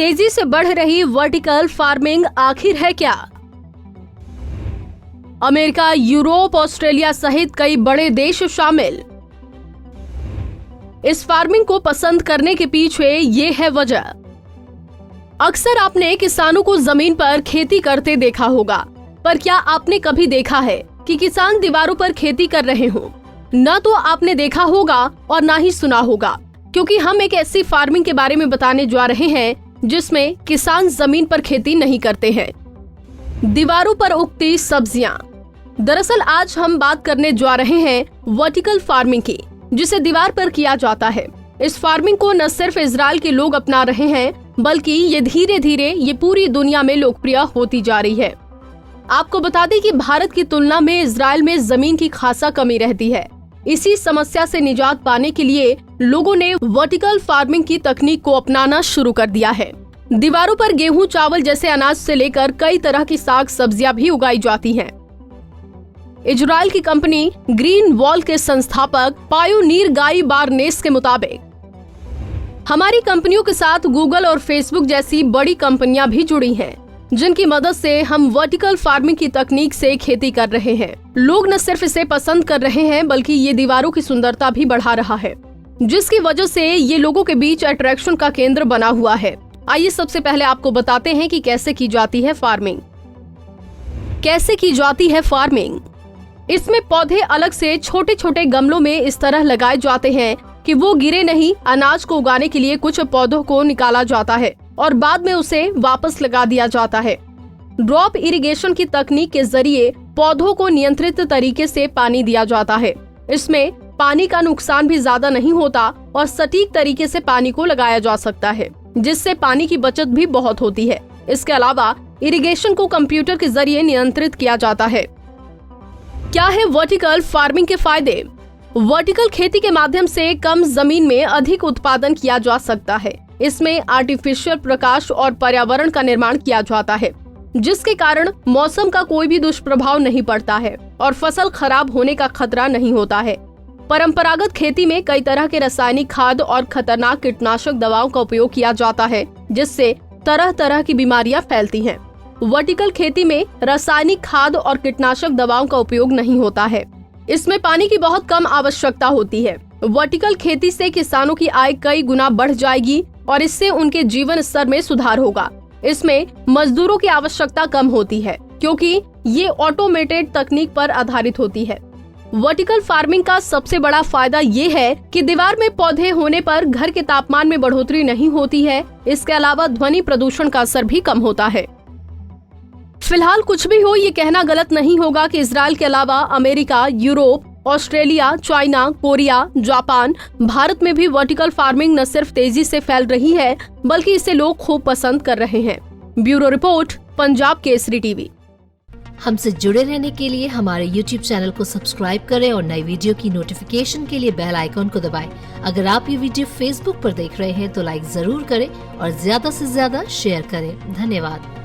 तेजी से बढ़ रही वर्टिकल फार्मिंग आखिर है क्या? अमेरिका, यूरोप, ऑस्ट्रेलिया सहित कई बड़े देश शामिल। इस फार्मिंग को पसंद करने के पीछे ये है वजह। अक्सर आपने किसानों को जमीन पर खेती करते देखा होगा, पर क्या आपने कभी देखा है कि किसान दीवारों पर खेती कर रहे हों? न तो आपने देखा होगा और ना ही सुना होगा, क्योंकि हम एक ऐसी फार्मिंग के बारे में बताने जा रहे हैं जिसमें किसान जमीन पर खेती नहीं करते हैं। दीवारों पर उगती सब्जियां। दरअसल आज हम बात करने जा रहे हैं वर्टिकल फार्मिंग की, जिसे दीवार पर किया जाता है। इस फार्मिंग को न सिर्फ इजराइल के लोग अपना रहे हैं, बल्कि ये धीरे धीरे ये पूरी दुनिया में लोकप्रिय होती जा रही है। आपको बता दें कि भारत की तुलना में इजराइल में जमीन की खासा कमी रहती है। इसी समस्या से निजात पाने के लिए लोगों ने वर्टिकल फार्मिंग की तकनीक को अपनाना शुरू कर दिया है। दीवारों पर गेहूं, चावल जैसे अनाज से लेकर कई तरह की साग सब्जियां भी उगाई जाती हैं। इजराइल की कंपनी ग्रीन वॉल के संस्थापक पायोनीर गाई बारनेस के मुताबिक हमारी कंपनियों के साथ गूगल और फेसबुक जैसी बड़ी कंपनियां भी जुड़ी हैं, जिनकी मदद से हम वर्टिकल फार्मिंग की तकनीक से खेती कर रहे हैं। लोग न सिर्फ इसे पसंद कर रहे हैं, बल्कि ये दीवारों की सुंदरता भी बढ़ा रहा है, जिसकी वजह से ये लोगों के बीच अट्रैक्शन का केंद्र बना हुआ है। आइए सबसे पहले आपको बताते हैं कि कैसे की जाती है फार्मिंग। कैसे की जाती है फार्मिंग? इसमें पौधे अलग से छोटे छोटे गमलों में इस तरह लगाए जाते हैं कि वो गिरे नहीं। अनाज को उगाने के लिए कुछ पौधों को निकाला जाता है और बाद में उसे वापस लगा दिया जाता है। ड्रॉप इरिगेशन की तकनीक के जरिए पौधों को नियंत्रित तरीके से पानी दिया जाता है। इसमें पानी का नुकसान भी ज्यादा नहीं होता और सटीक तरीके से पानी को लगाया जा सकता है, जिससे पानी की बचत भी बहुत होती है। इसके अलावा इरिगेशन को कंप्यूटर के जरिए नियंत्रित किया जाता है। क्या है वर्टिकल फार्मिंग के फायदे? वर्टिकल खेती के माध्यम से कम जमीन में अधिक उत्पादन किया जा सकता है। इसमें आर्टिफिशियल प्रकाश और पर्यावरण का निर्माण किया जाता है, जिसके कारण मौसम का कोई भी दुष्प्रभाव नहीं पड़ता है और फसल खराब होने का खतरा नहीं होता है। परंपरागत खेती में कई तरह के रासायनिक खाद और खतरनाक कीटनाशक दवाओं का उपयोग किया जाता है, जिससे तरह तरह की बीमारियां फैलती हैं। वर्टिकल खेती में रासायनिक खाद और कीटनाशक दवाओं का उपयोग नहीं होता है। इसमें पानी की बहुत कम आवश्यकता होती है। वर्टिकल खेती से किसानों की आय कई गुना बढ़ जाएगी और इससे उनके जीवन स्तर में सुधार होगा। इसमें मजदूरों की आवश्यकता कम होती है, क्योंकि ये ऑटोमेटेड तकनीक पर आधारित होती है। वर्टिकल फार्मिंग का सबसे बड़ा फायदा ये है कि दीवार में पौधे होने पर घर के तापमान में बढ़ोतरी नहीं होती है। इसके अलावा ध्वनि प्रदूषण का असर भी कम होता है। फिलहाल कुछ भी हो, ये कहना गलत नहीं होगा कि इजराइल के अलावा America, Europe, Australia, China, Korea, Japan, Bharat में भी वर्टिकल फार्मिंग न सिर्फ तेजी से फैल रही है, बल्कि इसे लोग खूब पसंद कर रहे हैं। Bureau report, Punjab Kesari TV. हमसे जुड़े रहने के लिए हमारे YouTube चैनल को सब्सक्राइब करें और नई वीडियो की नोटिफिकेशन के लिए बेल आइकॉन को दबाएं। अगर आप ये वीडियो Facebook पर देख रहे हैं तो लाइक जरूर करें और ज्यादा से ज्यादा शेयर करें। धन्यवाद।